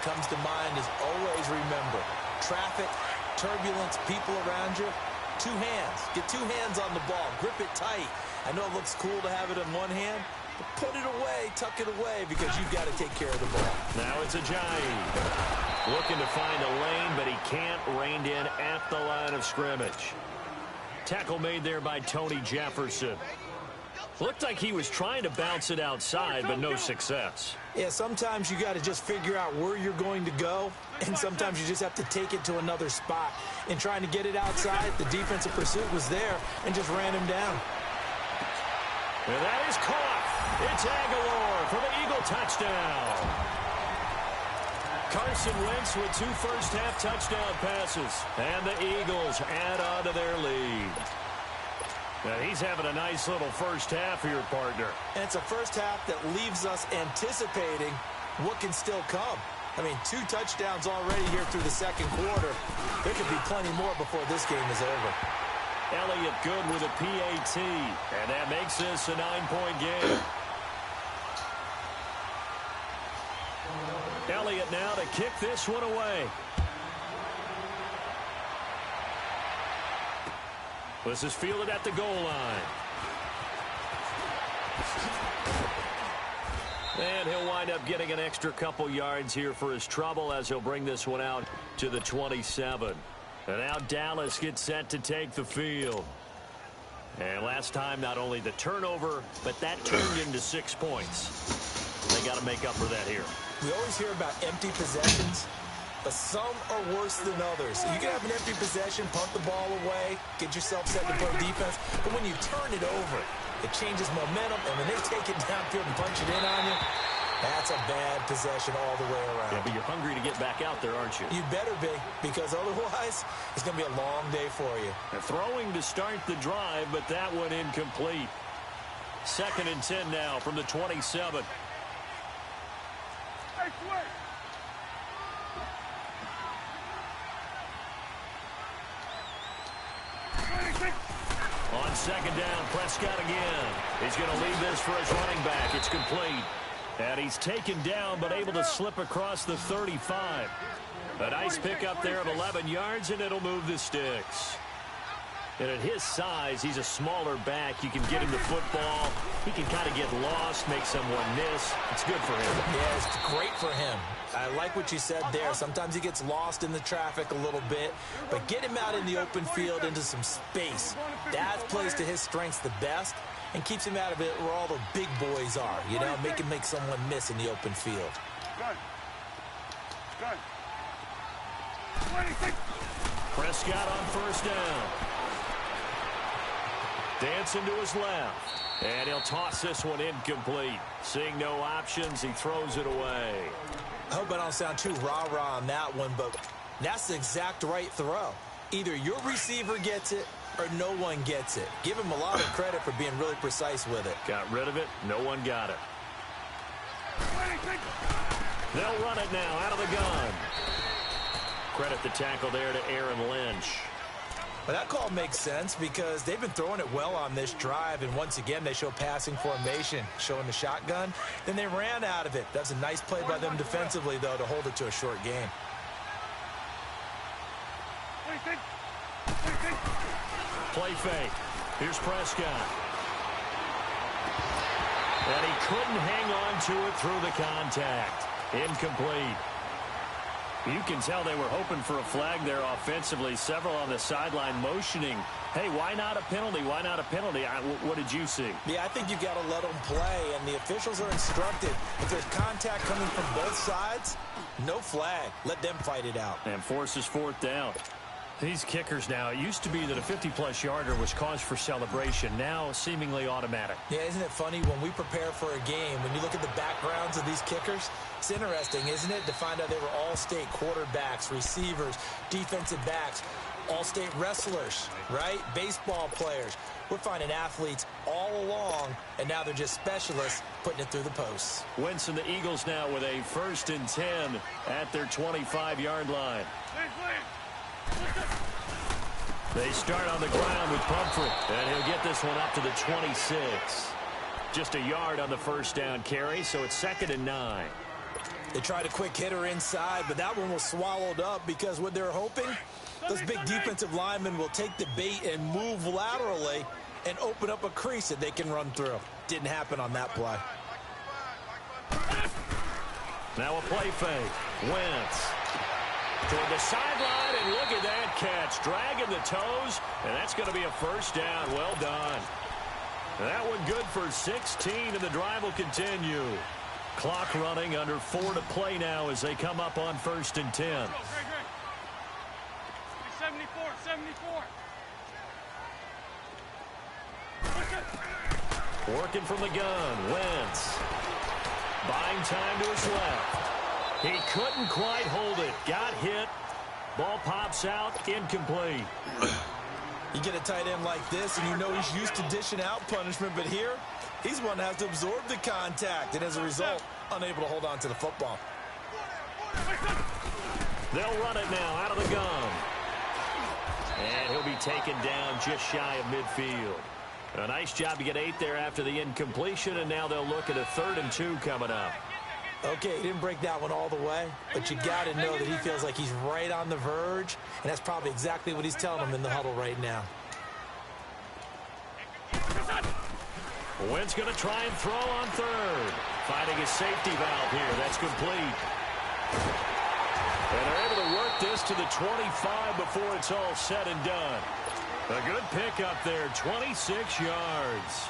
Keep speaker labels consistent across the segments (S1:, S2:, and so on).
S1: comes to mind is always remember. Traffic, turbulence, people around you. Two hands. Get two hands on the ball. Grip it tight. I know it looks cool to have it in one hand, but put it away, tuck it away, because you've got to take care of the ball.
S2: Now it's Ajayi. Looking to find a lane, but he can't rein in at the line of scrimmage. Tackle made there by Tony Jefferson. Looked like he was trying to bounce it outside, but no success.
S1: Yeah, sometimes you got to just figure out where you're going to go, and sometimes you just have to take it to another spot. In trying to get it outside, the defensive pursuit was there and just ran him down.
S2: And that is caught. It's Aguilar for the Eagle touchdown. Carson Wentz with 2 first-half touchdown passes. And the Eagles add on to their lead. Now he's having a nice little first half here, partner.
S1: And it's a first half that leaves us anticipating what can still come. I mean, 2 touchdowns already here through the second quarter. There could be plenty more before this game is over.
S2: Elliott good with a PAT. And that makes this a 9-point game. Elliott now to kick this one away. This is fielded at the goal line. And he'll wind up getting an extra couple yards here for his trouble as he'll bring this one out to the 27. And now Dallas gets set to take the field. And last time, not only the turnover, but that turned into 6 points. They got to make up for that here.
S1: We always hear about empty possessions, but some are worse than others. You can have an empty possession, punt the ball away, get yourself set to play defense, but when you turn it over, it changes momentum, and when they take it downfield and punch it in on you, that's a bad possession all the way around.
S2: Yeah, but you're hungry to get back out there, aren't you?
S1: You better be, because otherwise, it's going to be a long day for you.
S2: They're throwing to start the drive, but that one incomplete. 2nd and 10 now from the 27. On 2nd down, Prescott again. He's going to leave this for his running back. It's complete. And he's taken down, but able to slip across the 35. A nice pickup there of 11 yards, and it'll move the sticks. And at his size, he's a smaller back. You can get him the football. He can kind of get lost, make someone miss. It's good for him.
S1: Yeah, it's great for him. I like what you said there. Sometimes he gets lost in the traffic a little bit, but get him out in the open field into some space. That plays to his strengths the best and keeps him out of it where all the big boys are, you know, make someone miss in the open field.
S2: Prescott on 1st down. Dancing to his left. And he'll toss this one incomplete. Seeing no options, he throws it away.
S1: I hope I don't sound too rah-rah on that one, but that's the exact right throw. Either your receiver gets it or no one gets it. Give him a lot of credit for being really precise with it.
S2: Got rid of it. No one got it. They'll run it now out of the gun. Credit the tackle there to Aaron Lynch.
S1: Well, that call makes sense because they've been throwing it well on this drive, and once again they show passing formation, showing the shotgun. Then they ran out of it. That's a nice play by them defensively, though, to hold it to a short game.
S2: Play fake. Here's Prescott. And he couldn't hang on to it through the contact. Incomplete. You can tell they were hoping for a flag there offensively. Several on the sideline motioning. Hey, why not a penalty? Why not a penalty? What did you see?
S1: Yeah, I think you've got to let them play, and the officials are instructed. If there's contact coming from both sides, no flag. Let them fight it out.
S2: And forces 4th down. These kickers now, it used to be that a 50-plus yarder was cause for celebration. Now, seemingly automatic.
S1: Yeah, isn't it funny when we prepare for a game, when you look at the backgrounds of these kickers, it's interesting, isn't it, to find out they were all-state quarterbacks, receivers, defensive backs, all-state wrestlers, right? Baseball players. We're finding athletes all along, and now they're just specialists putting it through the posts.
S2: Wentz and the Eagles now with a 1st and 10 at their 25-yard line. They start on the ground with Pumphrey, and he'll get this one up to the 26. Just a yard on the 1st down carry, so it's 2nd and 9.
S1: They tried a quick hitter inside, but that one was swallowed up because what they're hoping, those big defensive linemen will take the bait and move laterally and open up a crease that they can run through. Didn't happen on that play.
S2: Now a play fake. Wentz toward the sideline, and look at that catch. Dragging the toes, and that's going to be a first down. Well done. That one good for 16, and the drive will continue. Clock running, under 4 to play now as they come up on 1st and 10.
S3: 74.
S2: Working from the gun, Wentz. Buying time to his left. He couldn't quite hold it. Got hit. Ball pops out, incomplete.
S1: You get a tight end like this, and you know he's used to dishing out punishment, but here, he's one that has to absorb the contact, and as a result, unable to hold on to the football.
S2: They'll run it now out of the gun. And he'll be taken down just shy of midfield. A nice job to get 8 there after the incompletion, and now they'll look at a 3rd and 2 coming up.
S1: Okay, he didn't break that one all the way, but you got to know that he feels like he's right on the verge, and that's probably exactly what he's telling them in the huddle right now.
S2: Wentz going to try and throw on 3rd. Finding his safety valve here. That's complete. And they're able to work this to the 25 before it's all said and done. A good pickup there, 26 yards.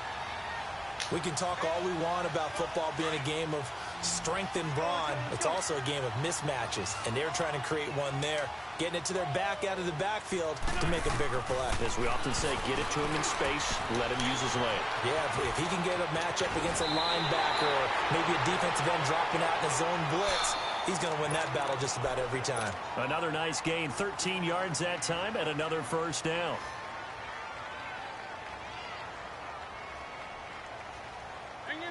S1: We can talk all we want about football being a game of strength and brawn. It's also a game of mismatches, and they're trying to create one there, getting it to their back out of the backfield to make a bigger play.
S2: As we often say, get it to him in space, let him use his leg.
S1: Yeah, if he can get a matchup against a linebacker or maybe a defensive end dropping out in a zone blitz, he's going to win that battle just about every time.
S2: Another nice gain, 13 yards that time, and another first down.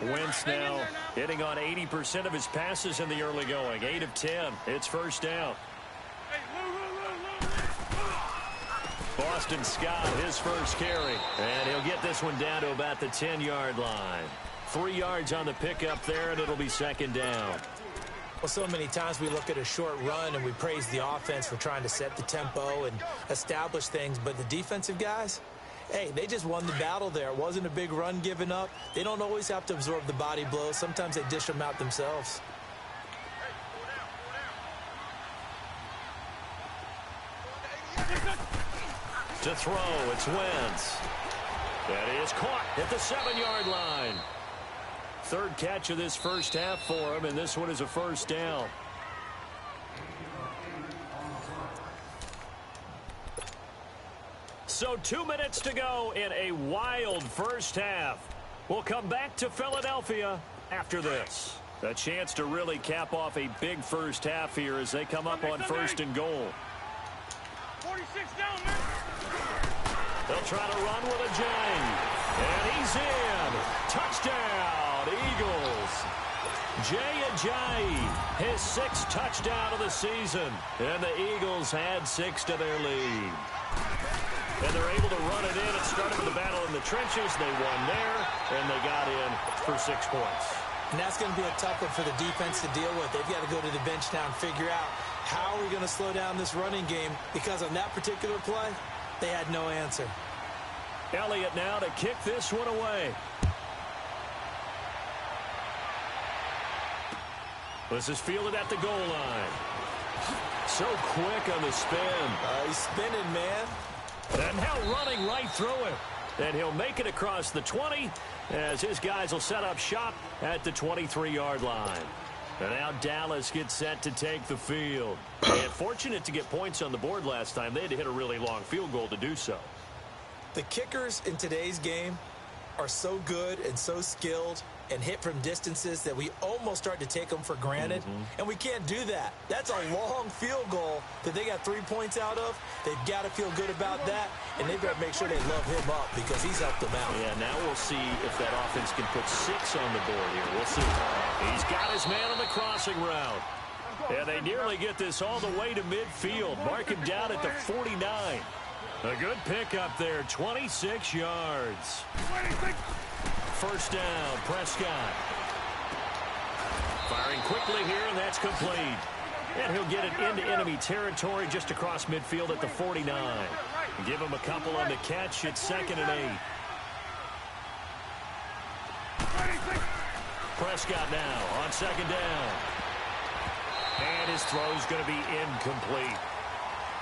S2: Wentz now hitting on 80% of his passes in the early going. 8 of 10. It's first down. Boston Scott, his first carry. And he'll get this one down to about the 10-yard line. 3 yards on the pickup there, and it'll be second down.
S1: Well, so many times we look at a short run and we praise the offense for trying to set the tempo and establish things, but the defensive guys, hey, they just won the battle there. It wasn't a big run given up. They don't always have to absorb the body blows. Sometimes they dish them out themselves.
S2: To throw, it's Wentz. That is caught at the 7-yard line. 3rd catch of this first half for him, and this one is a first down. So 2 minutes to go in a wild first half. We'll come back to Philadelphia after this. A chance to really cap off a big first half here as they come up on 1st and goal.
S3: 46 down, man.
S2: They'll try to run with a J. And he's in. Touchdown, Eagles. Jay Ajayi, his 6th touchdown of the season. And the Eagles had 6 to their lead. And they're able to run it in. It started with the battle in the trenches. They won there, and they got in for 6 points.
S1: And that's going to be a tough one for the defense to deal with. They've got to go to the bench now and figure out how are we going to slow down this running game, because on that particular play, they had no answer.
S2: Elliott now to kick this one away. This is fielded at the goal line. So quick on the spin.
S1: He's spinning, man.
S2: And now running right through it. And he'll make it across the 20 as his guys will set up shop at the 23-yard line. And now Dallas gets set to take the field. And fortunate to get points on the board last time. They had to hit a really long field goal to do so.
S1: The kickers in today's game are so good and so skilled and hit from distances that we almost start to take them for granted. And we can't do that. That's a long field goal that they got 3 points out of. They've got to feel good about that, and they've got to make sure they love him up because he's helped them out.
S2: Yeah, now we'll see if that offense can put 6 on the board here. We'll see. He's got his man on the crossing route. And they nearly get this all the way to midfield. Mark him down at the 49. A good pickup there, 26 yards. First down, Prescott. Firing quickly here, and that's complete. And he'll get it into enemy territory just across midfield at the 49. Give him a couple on the catch. It's 2nd and 8. Prescott now on 2nd down. And his throw's going to be incomplete.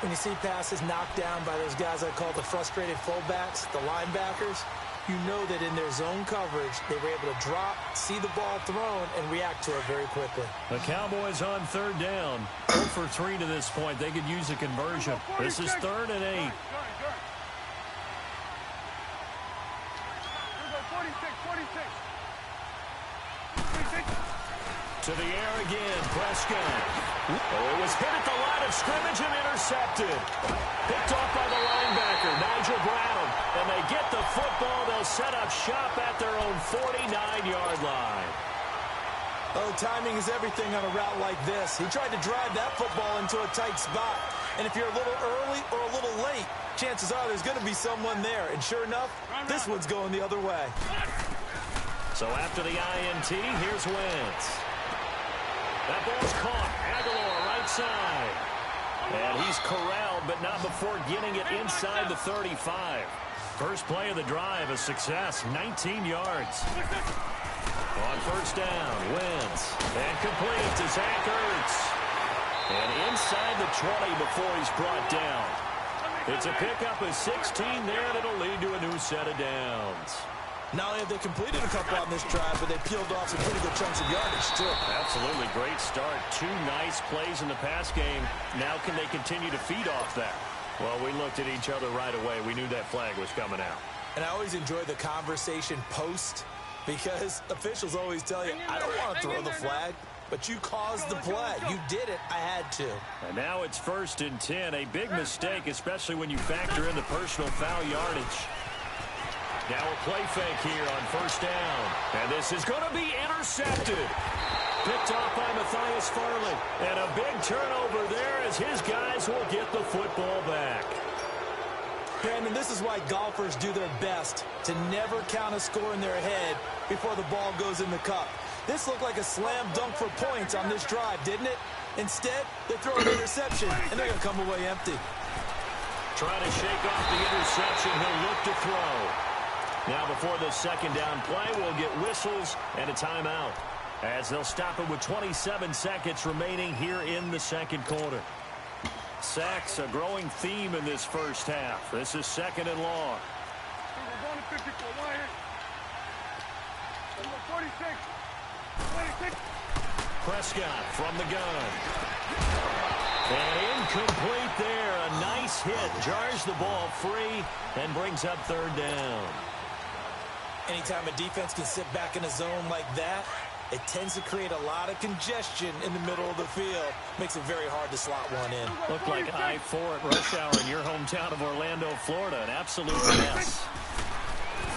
S1: When you see passes knocked down by those guys I call the frustrated fullbacks, the linebackers, you know that in their zone coverage, they were able to drop, see the ball thrown, and react to it very quickly.
S2: The Cowboys on 3rd down. 0 for 3 to this point. They could use a conversion. This is 3rd and 8. To the air again, Prescott. Oh, it was hit at the line of scrimmage and intercepted. Picked off by the linebacker, Nigel Bradham. And they get the football. They'll set up shop at their own 49-yard line.
S1: Oh, timing is everything on a route like this. He tried to drive that football into a tight spot. And if you're a little early or a little late, chances are there's going to be someone there. And sure enough, this one's going the other way.
S2: So after the INT, here's Wentz. That ball's caught. Aguilar right side. And he's corralled, but not before getting it inside the 35. First play of the drive, a success, 19 yards. On 1st down, Wentz. And complete to Zach Ertz. And inside the 20 before he's brought down. It's a pickup of 16 there, and it'll lead to a new set of downs.
S1: Not only have they completed a couple on this drive, but they peeled off some pretty good chunks of yardage, too.
S2: Absolutely great start. 2 nice plays in the pass game. Now can they continue to feed off that? Well, we looked at each other right away. We knew that flag was coming out. And I always enjoy the conversation post because officials always tell you, I don't want to throw the flag, but you caused the play. You did it. I had to. And now it's 1st and 10. A big mistake, especially when you factor in the personal foul yardage. Now a play fake here on 1st down. And this is going to be intercepted. Picked off by Matthias Farley. And a big turnover there as his guys will get the football back. Brandon, this is why golfers do their best to never count a score in their head before the ball goes in the cup. This looked like a slam dunk for points on this drive, didn't it? Instead, they throw an interception, and they're going to come away empty. Trying to shake off the interception. He'll look to throw. Now before the 2nd down play, we'll get whistles and a timeout as they'll stop it with 27 seconds remaining here in the 2nd quarter. Sacks, a growing theme in this first half. This is 2nd and long. Prescott from the gun. And incomplete there. A nice hit. Jars the ball free and brings up 3rd down. Anytime a defense can sit back in a zone like that, it tends to create a lot of congestion in the middle of the field. Makes it very hard to slot one in. Looked like I-4 at rush hour in your hometown of Orlando, Florida. An absolute mess.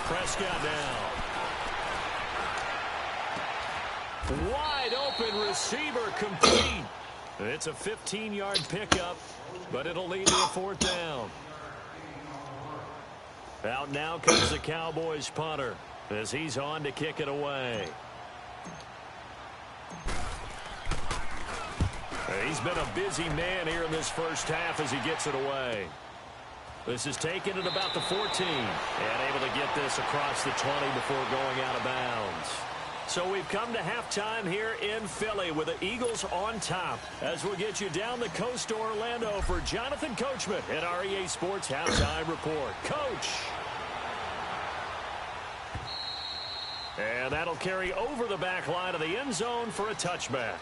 S2: Prescott now. Wide open receiver complete. It's a 15-yard pickup, but it'll lead to a 4th down. Out now comes the Cowboys punter as he's on to kick it away. He's been a busy man here in this first half as he gets it away. This is taken at about the 14 and able to get this across the 20 before going out of bounds. So we've come to halftime here in Philly with the Eagles on top as we'll get you down the coast to Orlando for Jonathan Coachman at our EA Sports Halftime Report. Coach. And that'll carry over the back line of the end zone for a touchback.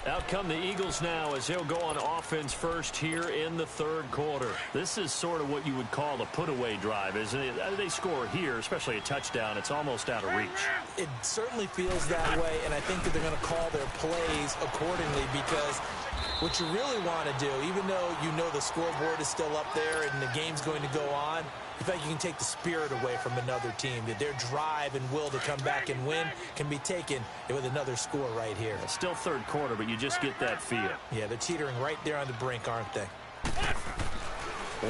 S2: Out come the Eagles now as they'll go on offense first here in the 3rd quarter. This is sort of what you would call a put-away drive, isn't it? They score here, especially a touchdown. It's almost out of reach. It certainly feels that way, and I think that they're going to call their plays accordingly because what you really want to do, even though you know the scoreboard is still up there and the game's going to go on, in fact, you can take the spirit away from another team, that their drive and will to come back and win can be taken with another score right here. It's still 3rd quarter, but you just get that feel. Yeah, they're teetering right there on the brink, aren't they?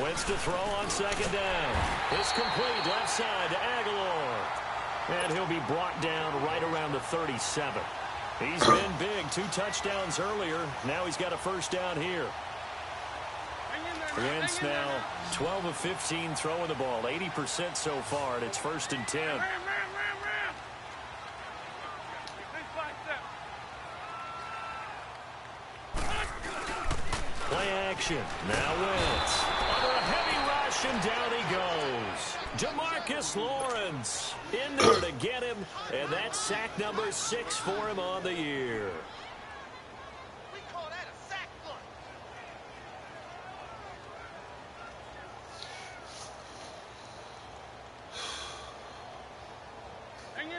S2: Wentz to throw on 2nd down. It's complete left side to Aguilar. And he'll be brought down right around the 37. He's been big. 2 touchdowns earlier. Now he's got a first down here. Wentz now 12 of 15 throwing the ball. 80% so far, and it's 1st and 10.
S3: Ram.
S2: Play action. Now Wentz. Under a heavy rush, and down he goes. Demarcus Lawrence in there to get him, and that's sack number 6 for him on the year.
S4: We call that a sack flush.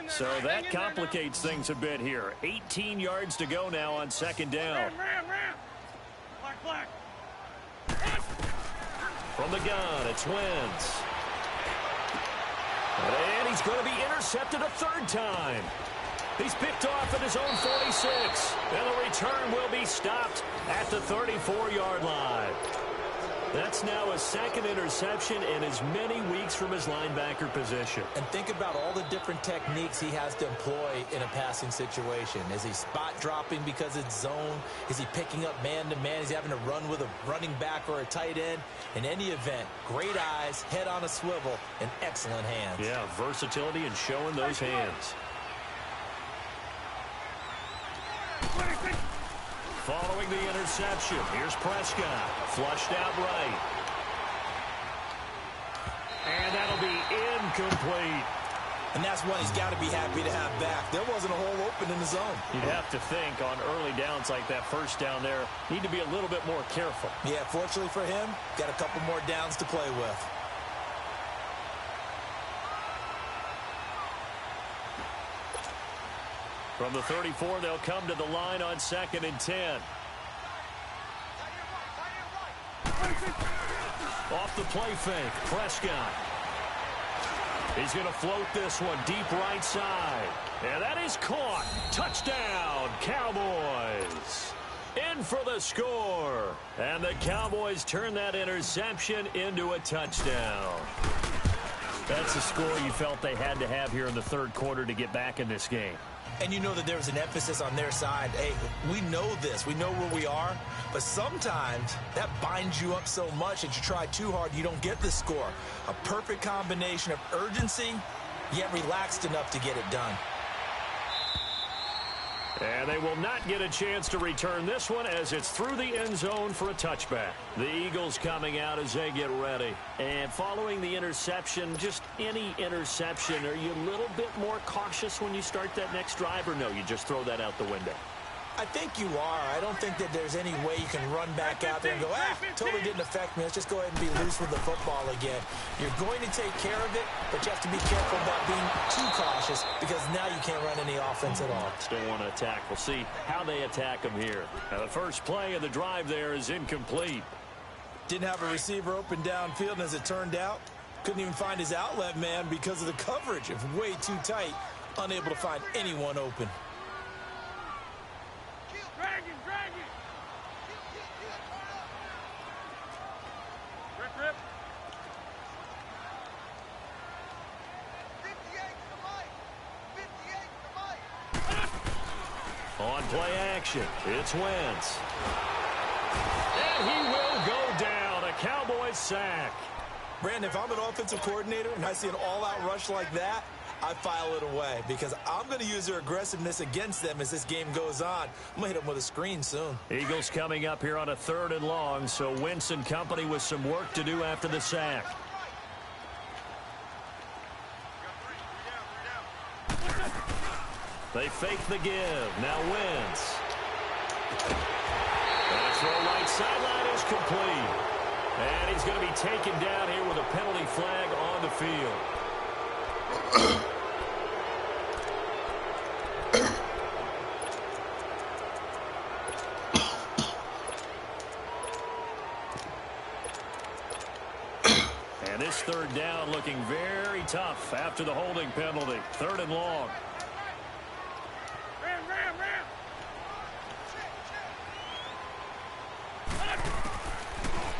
S2: So that complicates things a bit here. 18 yards to go now on 2nd down.
S3: Ram. Black.
S2: From the gun, it's Wentz. And he's going to be intercepted a 3rd time. He's picked off at his own 46. And the return will be stopped at the 34-yard line. That's now a 2nd interception in as many weeks from his linebacker position.
S1: And think about all the different techniques he has to employ in a passing situation. Is he spot dropping because it's zone? Is he picking up man-to-man? Is he having to run with a running back or a tight end? In any event, great eyes, head on a swivel, and excellent hands.
S2: Yeah, versatility and showing those hands. Following the interception, here's Prescott. Flushed out right. And that'll be incomplete.
S1: And that's one he's got to be happy to have back. There wasn't a hole open in the zone.
S2: You'd have to think on early downs like that, 1st down there, need to be a little bit more careful.
S1: Yeah, fortunately for him, got a couple more downs to play with.
S2: From the 34, they'll come to the line on 2nd and 10. Off the play fake, Prescott. He's going to float this one deep right side. And that is caught. Touchdown, Cowboys. In for the score. And the Cowboys turn that interception into a touchdown. That's a score you felt they had to have here in the 3rd quarter to get back in this game.
S1: And you know that there's an emphasis on their side. Hey, we know this. We know where we are. But sometimes that binds you up so much that you try too hard, you don't get the score. A perfect combination of urgency, yet relaxed enough to get it done.
S2: And they will not get a chance to return this one as it's through the end zone for a touchback. The Eagles coming out as they get ready. And following the interception, just any interception, are you a little bit more cautious when you start that next drive, or no, you just throw that out the window?
S1: I think you are. I don't think that there's any way you can run back out there and go, totally didn't affect me. Let's just go ahead and be loose with the football again. You're going to take care of it, but you have to be careful about being too cautious because now you can't run any offense at all.
S2: Still want to attack. We'll see how they attack them here. Now, the first play of the drive there is incomplete.
S1: Didn't have a receiver open downfield, and as it turned out, couldn't even find his outlet man because of the coverage. It was way too tight, unable to find anyone open.
S3: Drag it. Rip.
S4: 58 to Mike.
S2: On play action, it's Wentz. And he will go down. A Cowboys sack.
S1: Brandon, if I'm an offensive coordinator and I see an all-out rush like that, I file it away because I'm going to use their aggressiveness against them as this game goes on. I'm going to hit them with a screen soon.
S2: Eagles coming up here on a 3rd and long, so Wentz and company with some work to do after the sack. They fake the give. Now Wentz. And a throw right sideline is complete. And he's going to be taken down here with a penalty flag on the field. And this 3rd down looking very tough after the holding penalty. 3rd and long.
S3: Ram.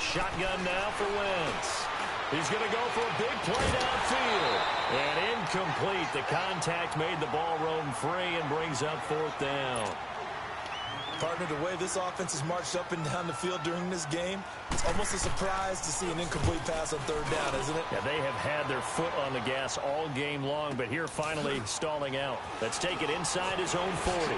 S2: Shotgun now for Wentz. He's going to go for a big play downfield. And incomplete. The contact made the ball roam free and brings up fourth down.
S1: Partner, the way this offense has marched up and down the field during this game, it's almost a surprise to see an incomplete pass on third down, isn't it?
S2: Yeah, they have had their foot on the gas all game long, but here finally stalling out. Let's take it inside his own 40.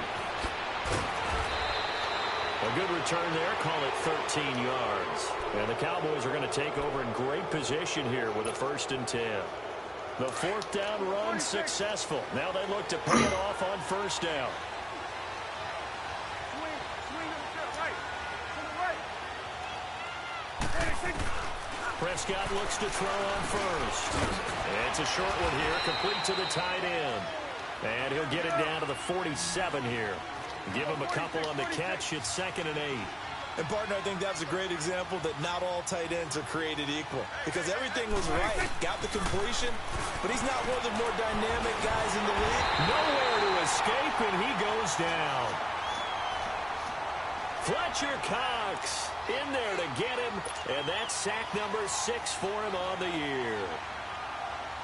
S2: A good return there, call it 13 yards. And the Cowboys are going to take over in great position here with a 1st and 10. The fourth down run successful. Now they look to pay it off on 1st down. Prescott looks to throw on 1st. It's a short one here, complete to the tight end. And he'll get it down to the 47 here. Give him a couple on the catch. It's 2nd and 8.
S1: And, partner, I think that's a great example that not all tight ends are created equal. Because everything was right. Got the completion, but he's not one of the more dynamic guys in the league.
S2: Nowhere to escape, and he goes down. Fletcher Cox in there to get him, and that's sack number 6 for him on the year.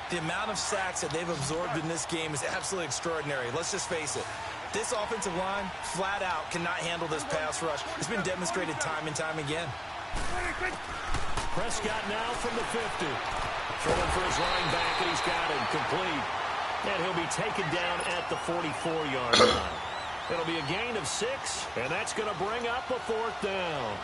S1: The amount of sacks that they've absorbed in this game is absolutely extraordinary. Let's just face it. This offensive line, flat out, cannot handle this pass rush. It's been demonstrated time and time again.
S2: Prescott now from the 50. Throwing for his line back, and he's got him complete. And he'll be taken down at the 44-yard line. It'll be a gain of 6, and that's going to bring up a 4th down.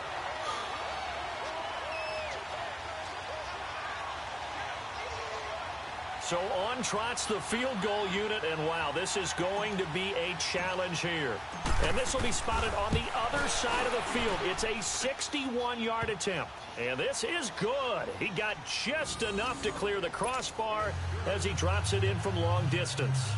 S2: So on trots the field goal unit, and wow, this is going to be a challenge here. And this will be spotted on the other side of the field. It's a 61-yard attempt, and this is good. He got just enough to clear the crossbar as he drops it in from long distance.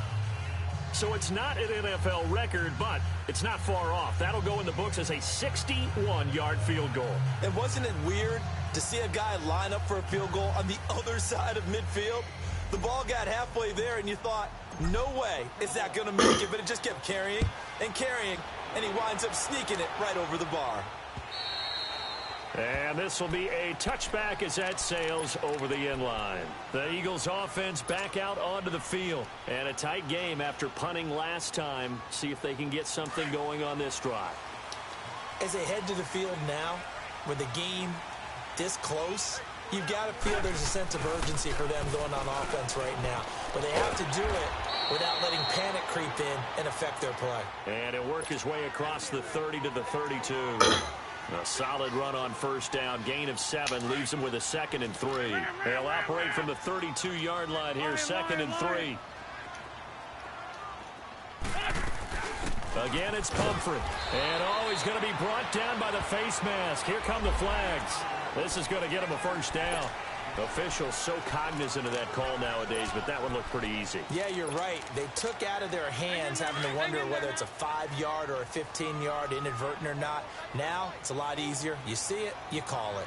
S2: So it's not an NFL record, but it's not far off. That'll go in the books as a 61-yard field goal.
S1: And wasn't it weird to see a guy line up for a field goal on the other side of midfield? The ball got halfway there, and you thought, no way is that going to make it, but it just kept carrying, and he winds up sneaking it right over the bar.
S2: And this will be a touchback as that sails over the end line. The Eagles offense back out onto the field. And a tight game after punting last time. See if they can get something going on this drive.
S1: As they head to the field now, with the game this close, you've got to feel there's a sense of urgency for them going on offense right now. But they have to do it without letting panic creep in and affect their play.
S2: And he'll work his way across the 30 to the 32. A solid run on 1st down. Gain of 7 leaves him with a 2nd and 3. They'll operate from the 32-yard line here, 2nd and 3. Again, it's Pumphrey. And he's going to be brought down by the face mask. Here come the flags. This is going to get him a 1st down. Officials so cognizant of that call nowadays, but that one looked pretty easy.
S1: Yeah, you're right. They took out of their hands having to wonder whether it's a 5-yard or a 15-yard inadvertent or not. Now, it's a lot easier. You see it, you call it.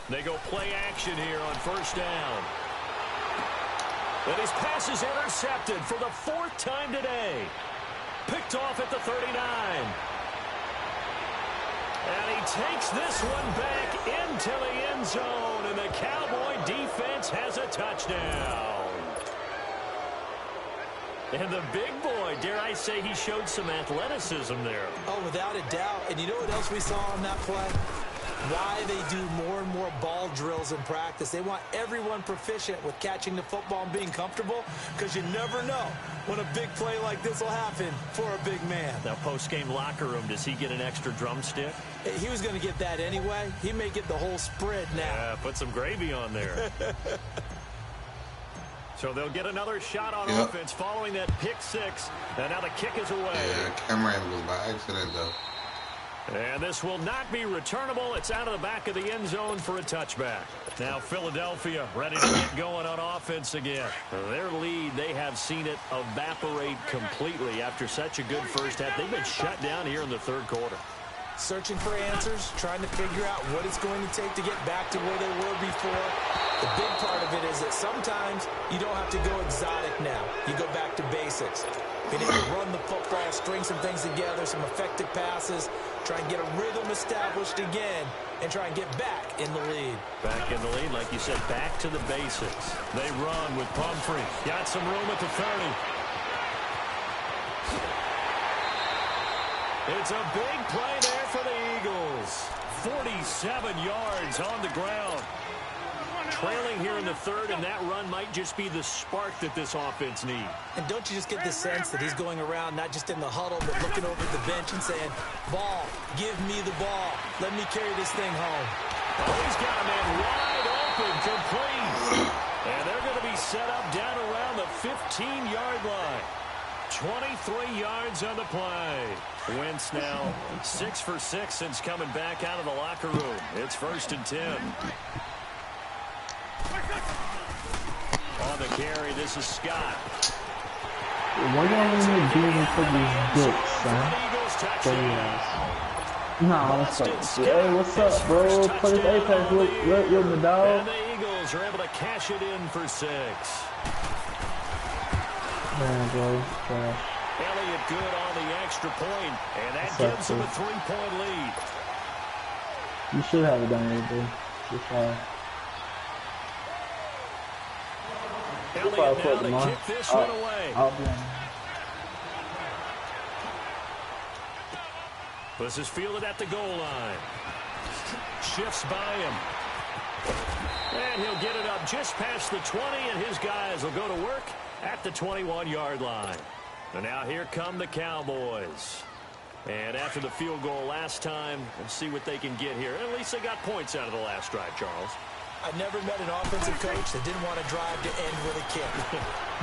S2: They go play action here on 1st down. And his pass is intercepted for the 4th time today. Picked off at the 39. And he takes this one back into the end zone, and the Cowboy defense has a touchdown. And the big boy, dare I say, he showed some athleticism there.
S1: Oh, without a doubt. And you know what else we saw on that play? Why they do more and more ball drills in practice. They want everyone proficient with catching the football and being comfortable, because you never know when a big play like this will happen for a big man.
S2: Now, post-game locker room, does he get an extra drumstick?
S1: He was going to get that anyway. He may get the whole spread now.
S2: Yeah, put some gravy on there. So they'll get another shot on offense following that pick 6. And now the kick is away.
S5: Yeah, camera angle was by accident, though.
S2: And this will not be returnable. It's out of the back of the end zone for a touchback. Now Philadelphia ready to get going on offense again. Their lead, they have seen it evaporate completely after such a good first half. They've been shut down here in the 3rd quarter.
S1: Searching for answers, trying to figure out what it's going to take to get back to where they were before. The big part of it is that sometimes you don't have to go exotic now. You go back to basics. Being able to run the football, string some things together, some effective passes, try and get a rhythm established again, and try and get back in the lead.
S2: Back in the lead, like you said, back to the basics. They run with Pumphrey. Got some room at the 30. It's a big play there for the Eagles. 47 yards on the ground. Trailing here in the third, and that run might just be the spark that this offense needs.
S1: And don't you just get the sense that he's going around not just in the huddle, but looking over at the bench and saying, ball, give me the ball. Let me carry this thing home.
S2: Oh, he's got a man wide open, complete. And they're going to be set up down around the 15-yard line. 23 yards on the play. Wentz now 6 for 6 since coming back out of the locker room. It's 1st and 10. On the carry, this is Scott.
S6: Why y'all in there being for these dicks, son? Nah, what's up? Hey, what's up, bro? Play this Apex with the dog.
S2: And the Eagles are able to cash it in for 6.
S6: Man, bro,
S2: Elliott good on the extra point, and that gives him a 3-point lead.
S6: You should have it done it, bro. You're fine.
S2: Elliott now to kick this one away. This is fielded at the goal line. Shifts by him. And he'll get it up just past the 20, and his guys will go to work at the 21-yard line. And now here come the Cowboys. And after the field goal last time, let's see what they can get here. At least they got points out of the last drive, Charles.
S1: I never met an offensive coach that didn't want to drive to end with a kick.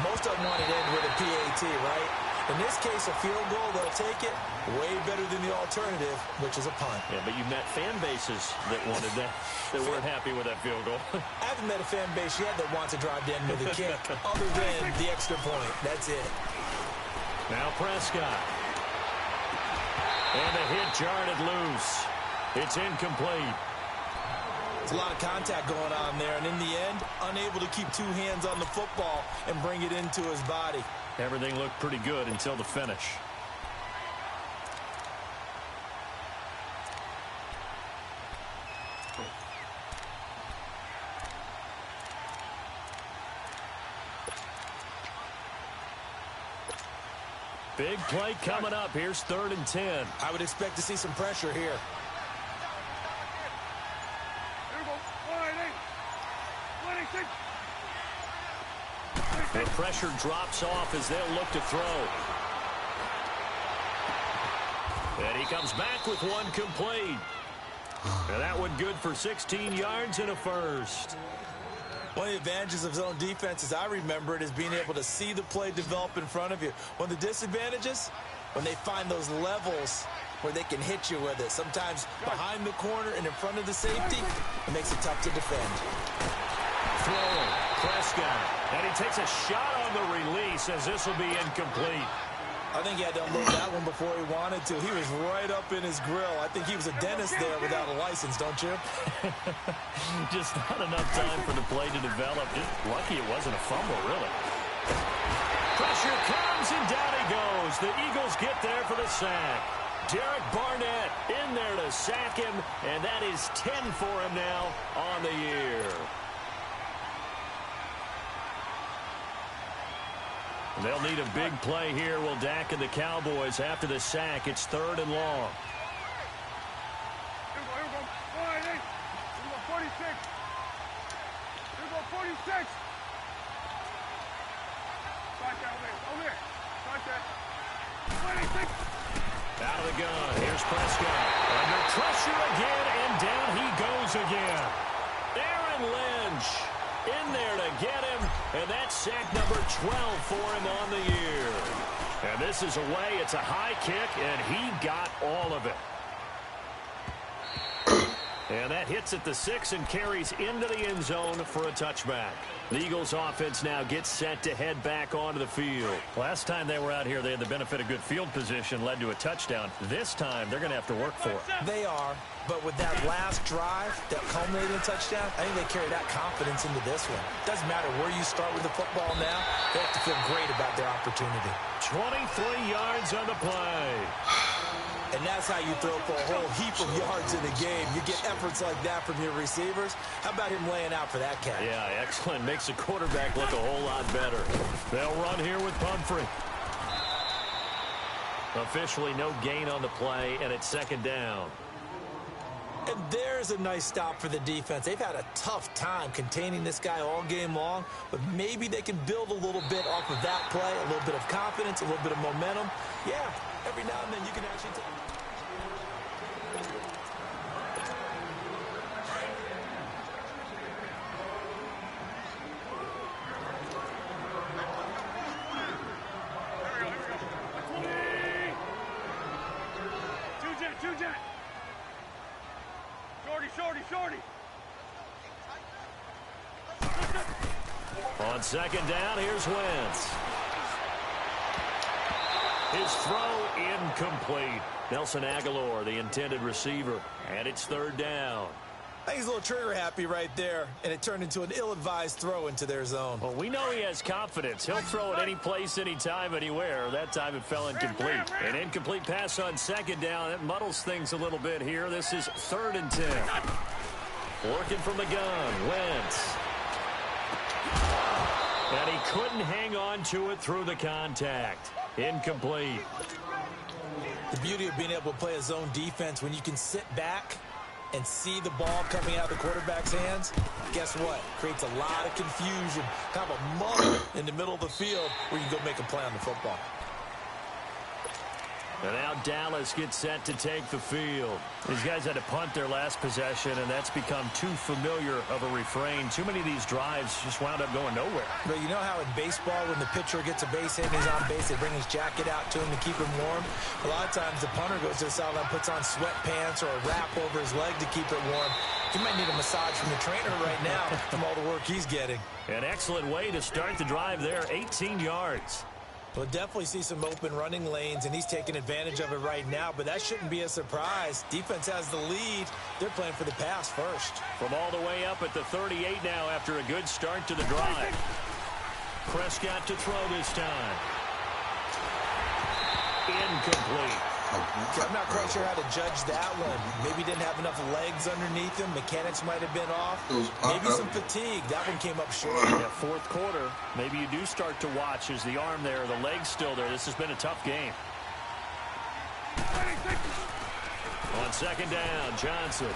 S1: Most of them wanted to end with a PAT, right? In this case, a field goal, they'll take it. Way better than the alternative, which is a punt.
S2: Yeah, but you met fan bases that wanted that, that weren't happy with that field goal.
S1: I haven't met a fan base yet that wants to drive to end with a kick, other than the extra point. That's it.
S2: Now Prescott. And the hit jarred it loose. It's incomplete.
S1: It's a lot of contact going on there, and in the end, unable to keep two hands on the football and bring it into his body.
S2: Everything looked pretty good until the finish. Big play coming up. Here's 3rd and 10.
S1: I would expect to see some pressure here.
S2: The pressure drops off as they'll look to throw. And he comes back with one complete. And that one good for 16 yards and a first.
S1: One of the advantages of zone defense, as I remember it, is being able to see the play develop in front of you. One of the disadvantages, when they find those levels where they can hit you with it. Sometimes behind the corner and in front of the safety, it makes it tough to defend.
S2: Throwing, Prescott. And he takes a shot on the release as this will be incomplete.
S1: I think he had to unload that one before he wanted to. He was right up in his grill. I think he was a dentist there without a license, don't you?
S2: Just not enough time for the play to develop. Just lucky it wasn't a fumble, really. Pressure comes, and down he goes. The Eagles get there for the sack. Derek Barnett in there to sack him, and that is 10 for him now on the year. They'll need a big play here. Will Dak and the Cowboys after the sack. It's 3rd and long.
S3: Here we go. 46. Here we go, 46. Start that over here. Start that. 26.
S2: Out of the gun. Here's Prescott. Under pressure again, and down he goes again. Aaron Lynch in there to get him, and that's sack number 12 for him on the year. And this is away. It's a high kick, and he got all of it. And that hits at the 6 and carries into the end zone for a touchback. The Eagles offense now gets set to head back onto the field. Last time they were out here, they had the benefit of good field position, led to a touchdown. This time, they're going to have to work for it.
S1: They are, but with that last drive that culminated in a touchdown, I think they carry that confidence into this one. Doesn't matter where you start with the football now, they have to feel great about their opportunity.
S2: 23 yards on the play.
S1: And that's how you throw for a whole heap of yards in a game. You get efforts like that from your receivers. How about him laying out for that catch?
S2: Yeah, excellent. Makes the quarterback look a whole lot better. They'll run here with Pumphrey. Officially no gain on the play, and it's second down.
S1: And there's a nice stop for the defense. They've had a tough time containing this guy all game long, but maybe they can build a little bit off of that play, a little bit of confidence, a little bit of momentum. Yeah, every now and then you can actually take...
S3: Two jet. Shorty.
S2: On second down, here's Wentz. His throw incomplete. Nelson Aguilar, the intended receiver, and it's third down.
S1: I think he's a little trigger happy right there, and it turned into an ill-advised throw into their zone.
S2: Well, we know he has confidence. He'll throw it any place, anytime, anywhere. That time it fell incomplete. An incomplete pass on second down. It muddles things a little bit here. This is 3rd and 10. Working from the gun, Wentz. And he couldn't hang on to it through the contact. Incomplete.
S1: The beauty of being able to play a zone defense when you can sit back and see the ball coming out of the quarterback's hands, guess what? Creates a lot of confusion, kind of a muddle in the middle of the field where you can go make a play on the football.
S2: And now Dallas gets set to take the field. These guys had to punt their last possession, and that's become too familiar of a refrain. Too many of these drives just wound up going nowhere.
S1: But you know how in baseball, when the pitcher gets a base hit and he's on base, they bring his jacket out to him to keep him warm? A lot of times the punter goes to the sideline, puts on sweatpants or a wrap over his leg to keep it warm. He might need a massage from the trainer right now from all the work he's getting.
S2: An excellent way to start the drive there, 18 yards.
S1: We'll definitely see some open running lanes, and he's taking advantage of it right now, but that shouldn't be a surprise. Defense has the lead. They're playing for the pass first.
S2: From all the way up at the 38 now after a good start to the drive. Prescott to throw this time. Incomplete.
S1: I'm not quite sure how to judge that one. Maybe didn't have enough legs underneath him. Mechanics might have been off. Maybe some fatigue. That one came up short.
S2: Yeah, 4th quarter. Maybe you do start to watch as the arm there, the leg's still there. This has been a tough game. On second down, Johnson.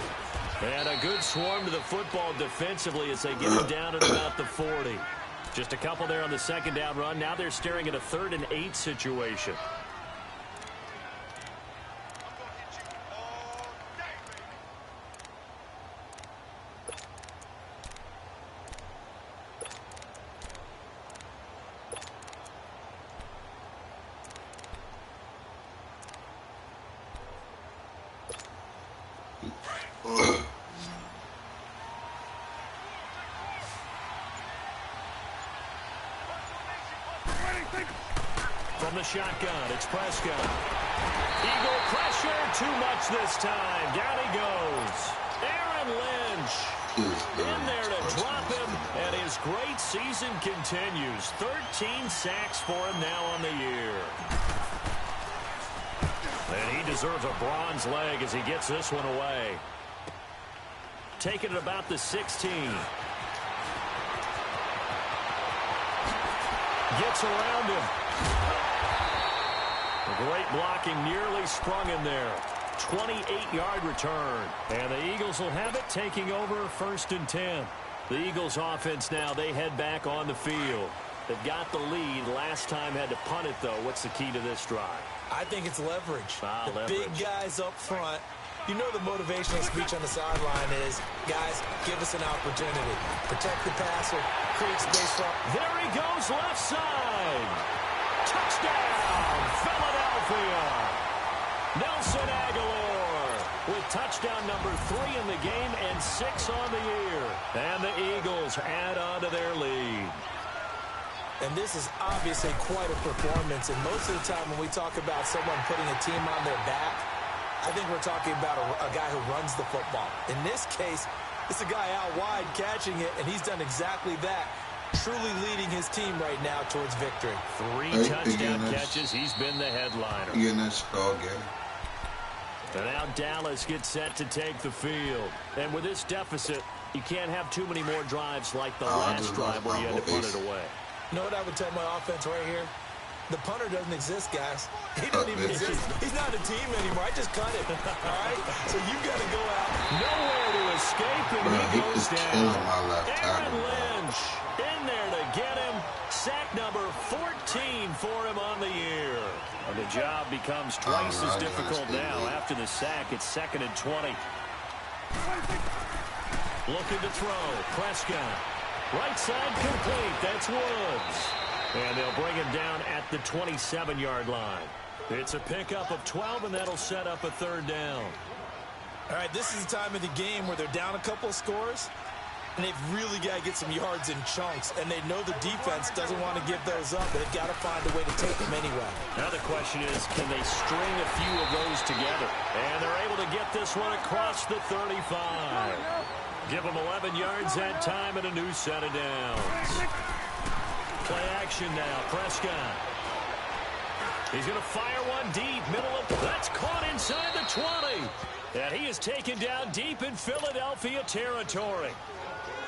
S2: And a good swarm to the football defensively as they get him down at about the 40. Just a couple there on the second down run. Now they're staring at a 3rd and 8 situation. From the shotgun, it's Prescott. Eagle pressure, too much this time. Down he goes. Aaron Lynch in there to drop him, and his great season continues. 13 sacks for him now on the year. And he deserves a bronze leg as he gets this one away. Taking it about the 16. Gets around him. Great blocking, nearly sprung him there. 28-yard return. And the Eagles will have it, taking over 1st and 10. The Eagles offense now, they head back on the field. They've got the lead. Last time had to punt it, though. What's the key to this drive?
S1: I think it's leverage.
S2: Leverage.
S1: Big guys up front. You know the motivational speech on the sideline is, guys, give us an opportunity. Protect the passer, create space for...
S2: There he goes, left side. Touchdown, Philadelphia. Nelson Aguilar with touchdown number 3 in the game and 6 on the year. And the Eagles add on to their lead.
S1: And this is obviously quite a performance. And most of the time when we talk about someone putting a team on their back, I think we're talking about a guy who runs the football. In this case, it's a guy out wide catching it, and he's done exactly that. Truly leading his team right now towards victory.
S2: 3 touchdown catches. He's been the headliner. And now Dallas gets set to take the field. And with this deficit, you can't have too many more drives like the last drive where you had to punt it away.
S1: You know what I would tell my offense right here? The punter doesn't exist, guys. He doesn't even exist. He's not a team anymore. I just cut him. All right? So you got to go out.
S2: Nowhere to escape, and he goes down. Aaron Lynch in there to get him. Sack number 14 for him on the year. And the job becomes twice as difficult now. After the sack, it's 2nd and 20. Looking to throw. Prescott. Right side complete. That's Woods. And they'll bring him down at the 27-yard line. It's a pickup of 12, and that'll set up a 3rd down.
S1: All right, this is the time of the game where they're down a couple of scores, and they've really got to get some yards in chunks, and they know the defense doesn't want to give those up, but they've got to find a way to take them anyway.
S2: Now the question is, can they string a few of those together? And they're able to get this one across the 35. Give them 11 yards that time and a new set of downs. Play action now. Prescott. He's going to fire one deep. Middle of... That's caught inside the 20. And he is taken down deep in Philadelphia territory.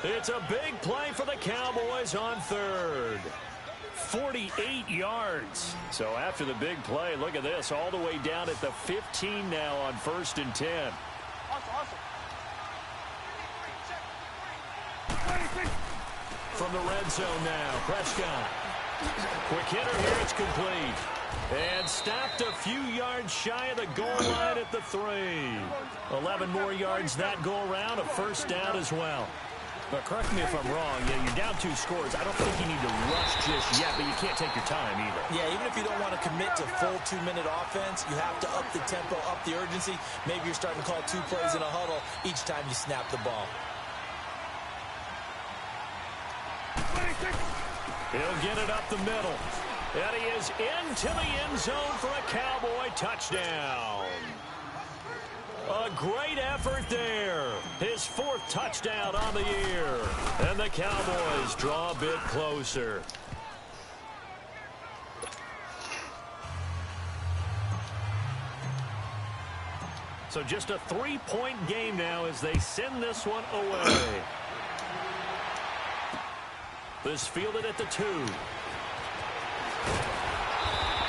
S2: It's a big play for the Cowboys on 3rd. 48 yards. So after the big play, look at this. All the way down at the 15 now on 1st and 10. From the red zone now, Prescott. Quick hitter here, it's complete. And stopped a few yards shy of the goal line at the 3. 11 more yards that go around, a 1st down as well. But correct me if I'm wrong, you're down 2 scores. I don't think you need to rush just yet, but you can't take your time either.
S1: Yeah, even if you don't want to commit to full 2-minute offense, you have to up the tempo, up the urgency. Maybe you're starting to call 2 plays in a huddle each time you snap the ball.
S2: He'll get it up the middle. And he is into the end zone for a Cowboy touchdown. A great effort there. His 4th touchdown on the year. And the Cowboys draw a bit closer. So just a 3-point game now as they send this one away. This fielded at the 2.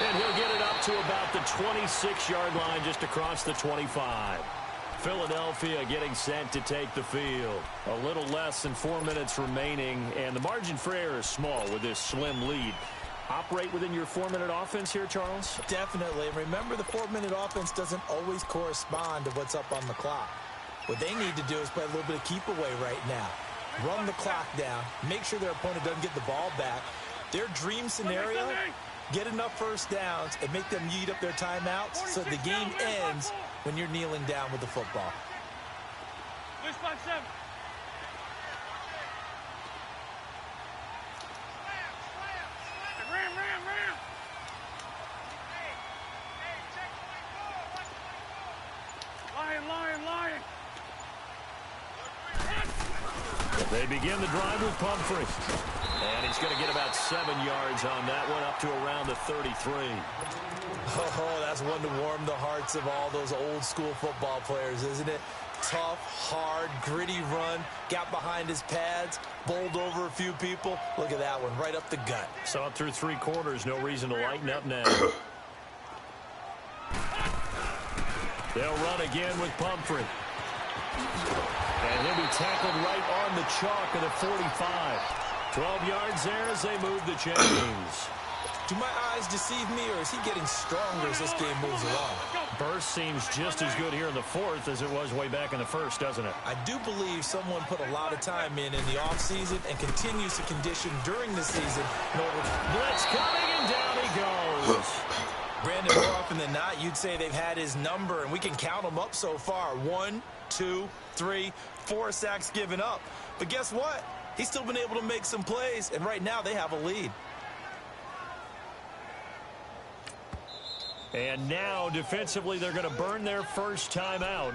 S2: And he'll get it up to about the 26-yard line just across the 25. Philadelphia getting set to take the field. A little less than 4 minutes remaining, and the margin for error is small with this slim lead. Operate within your 4-minute offense here, Charles?
S1: Definitely. And remember, the 4-minute offense doesn't always correspond to what's up on the clock. What they need to do is play a little bit of keep away right now. Run the clock down, make sure their opponent doesn't get the ball back. Their dream scenario, get enough 1st downs and make them eat up their timeouts so the game ends when you're kneeling down with the football.
S3: Lion.
S2: They begin the drive with Pumphrey. And he's going to get about 7 yards on that one, up to around the 33.
S1: Oh, that's one to warm the hearts of all those old school football players, isn't it? Tough, hard, gritty run, got behind his pads, bowled over a few people. Look at that one, right up the gut.
S2: Saw it through 3 quarters, no reason to lighten up now. They'll run again with Pumphrey. And he'll be tackled right on the chalk of the 45. 12 yards there as they move the chains.
S1: Do my eyes deceive me, or is he getting stronger as this game moves along?
S2: Burst seems just as good here in the 4th as it was way back in the 1st, doesn't it?
S1: I do believe someone put a lot of time in the offseason and continues to condition during the season in order.
S2: Blitz coming, and down he goes.
S1: Brandon, more often than not, you'd say they've had his number, and we can count them up so far. 1, 2, 3, 4 sacks given up. But guess what? He's still been able to make some plays, and right now they have a lead.
S2: And now, defensively, they're going to burn their first timeout.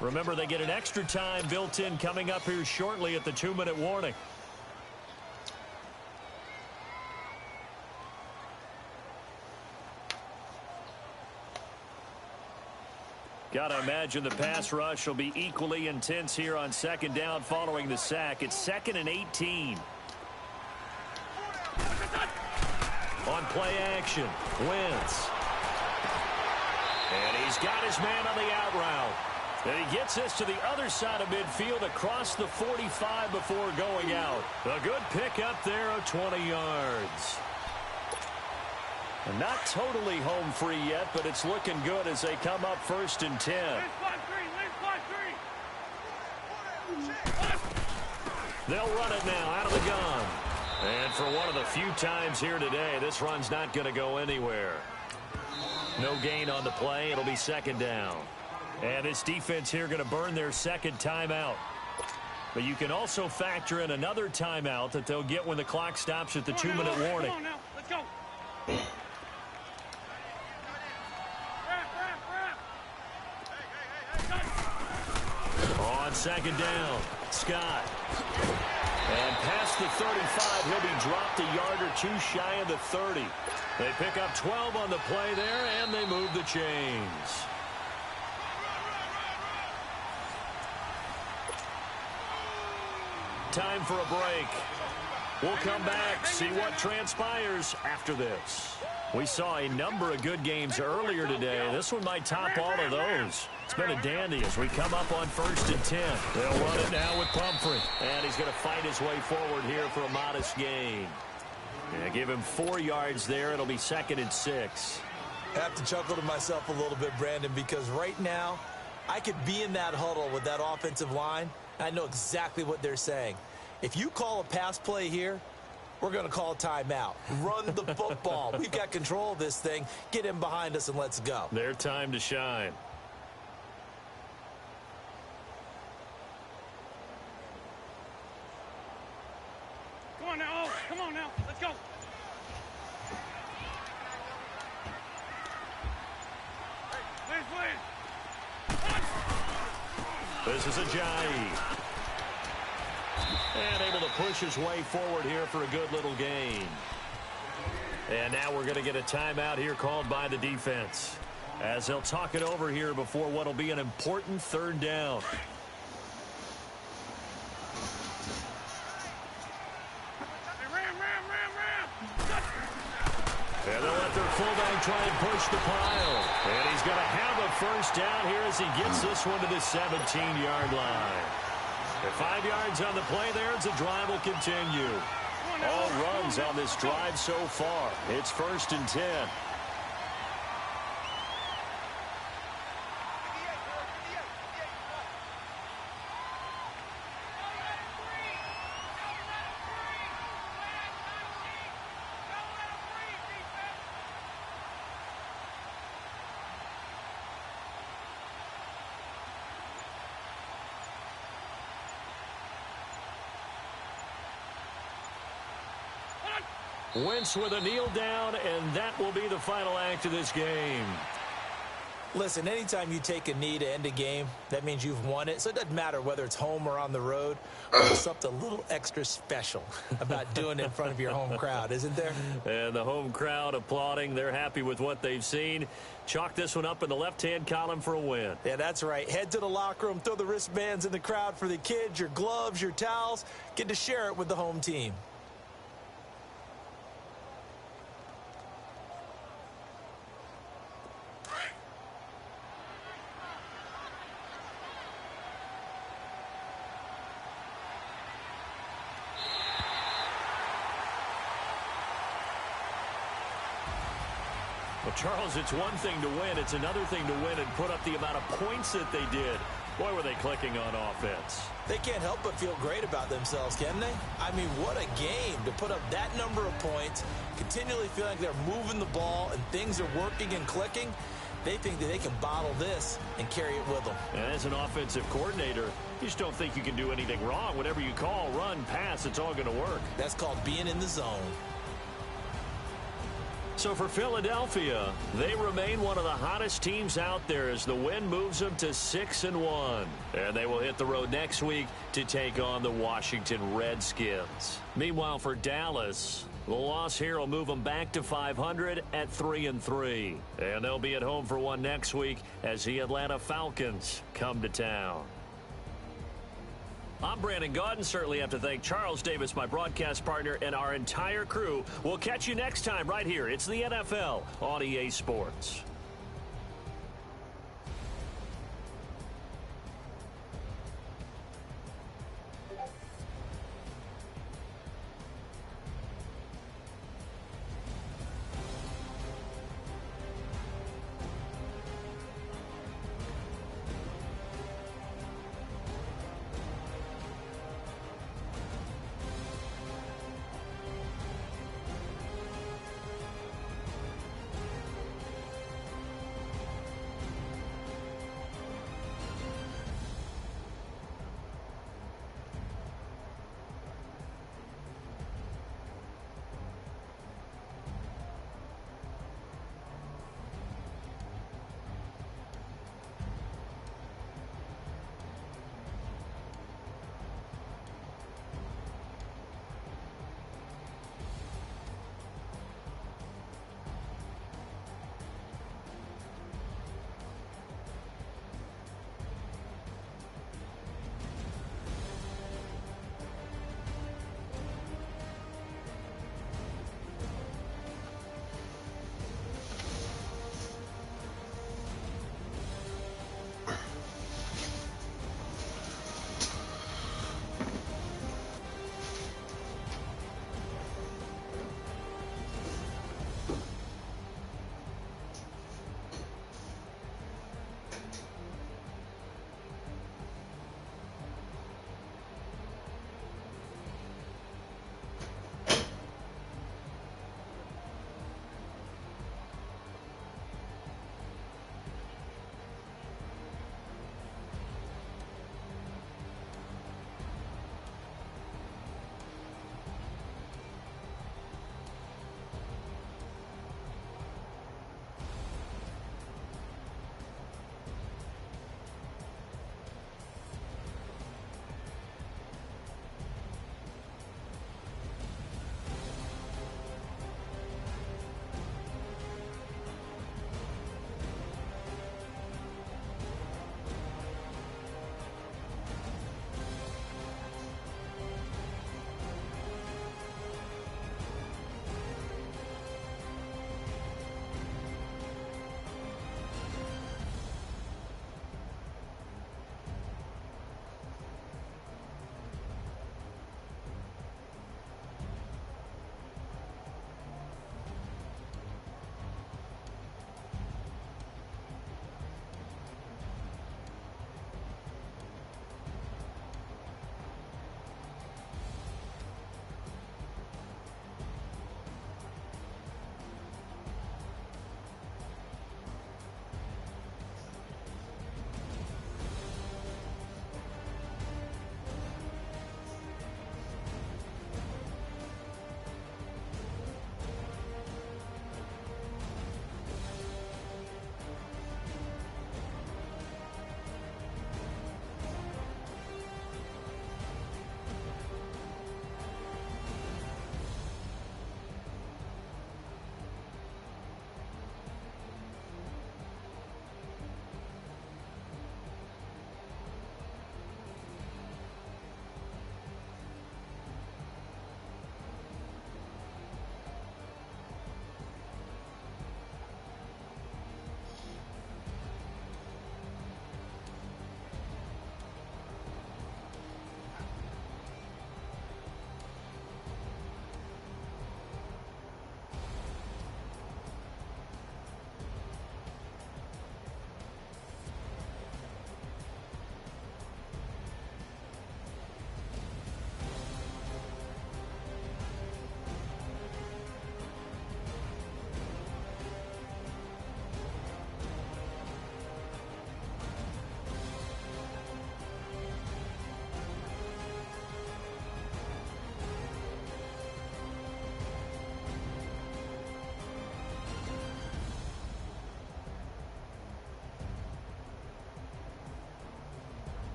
S2: Remember, they get an extra time built in coming up here shortly at the 2-minute warning. Got to imagine the pass rush will be equally intense here on second down following the sack. It's 2nd and 18. On play action, Wentz. And he's got his man on the out route. And he gets this to the other side of midfield across the 45 before going out. A good pick up there of 20 yards. And not totally home free yet, but it's looking good as they come up 1st and 10. They'll run it now out of the gun. And for one of the few times here today, this run's not going to go anywhere. No gain on the play. It'll be 2nd down. And this defense here going to burn their second timeout. But you can also factor in another timeout that they'll get when the clock stops at the 2-minute warning.
S3: Come on now, let's go.
S2: On 2nd down, Scott. And past the 35, he'll be dropped a yard or two shy of the 30. They pick up 12 on the play there, and they move the chains. Time for a break. We'll come back, see what transpires after this. We saw a number of good games earlier today. This one might top all of those. It's been a dandy as we come up on 1st and 10. They'll run it now with Pumphrey. And he's going to fight his way forward here for a modest gain. Yeah, give him 4 yards there. It'll be 2nd and 6.
S1: I have to chuckle to myself a little bit, Brandon, because right now I could be in that huddle with that offensive line. And I know exactly what they're saying. If you call a pass play here, we're going to call a timeout. Run the football. We've got control of this thing. Get him behind us and let's go.
S2: Their time to shine.
S3: Come on now, oh, come on now, let's go.
S2: This is Ajayi. And able to push his way forward here for a good little gain. And now we're going to get a timeout here called by the defense, as they'll talk it over here before what will be an important 3rd down. And they'll let their fullback try and push the pile. And he's going to have a 1st down here as he gets this one to the 17-yard line. At 5 yards on the play there, as the drive will continue. All runs on this drive so far. It's 1st and 10. Wentz with a kneel down, and that will be the final act of this game.
S1: Listen, anytime you take a knee to end a game, that means you've won it. So it doesn't matter whether it's home or on the road. There's something a little extra special about doing it in front of your home crowd, isn't there?
S2: And the home crowd applauding. They're happy with what they've seen. Chalk this one up in the left-hand column for a win.
S1: Yeah, that's right. Head to the locker room, throw the wristbands in the crowd for the kids, your gloves, your towels. Get to share it with the home team. Well, Charles, it's one thing to win. It's another thing to win and put up the amount of points that they did.
S2: Boy, were they clicking on offense.
S1: They can't help but feel great about themselves, can they? I mean, what a game to put up that number of points, continually feel like they're moving the ball and things are working and clicking. They think that they can bottle this and carry it with them.
S2: And as an offensive coordinator, you just don't think you can do anything wrong. Whatever you call, run, pass, it's all going to work.
S1: That's called being in the zone.
S2: So for Philadelphia, they remain one of the hottest teams out there as the win moves them to 6-1. And they will hit the road next week to take on the Washington Redskins. Meanwhile, for Dallas, the loss here will move them back to 500 at 3-3. And they'll be at home for one next week as the Atlanta Falcons come to town. I'm Brandon Gaudin. Certainly have to thank Charles Davis, my broadcast partner, and our entire crew. We'll catch you next time right here. It's the NFL on EA Sports.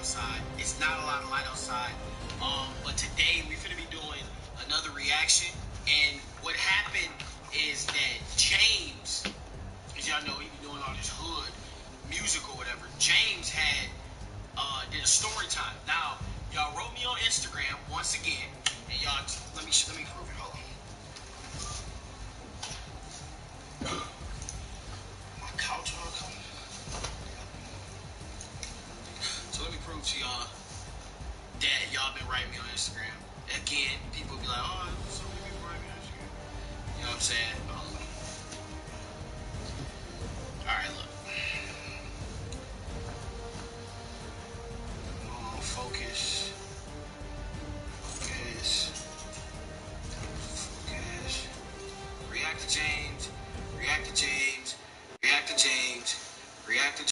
S7: outside. It's not a lot of light outside. But today we're gonna be doing another reaction. And what happened is that James, as y'all know, he be doing all this hood music or whatever. James had did a story time. Now, y'all wrote me on Instagram once again, and y'all let me prove it. Hold on. My couch all coming. So let me prove to y'all that y'all been writing me on Instagram. Again, people be like, oh, so many people writing me on Instagram. You know what I'm saying? All right, look.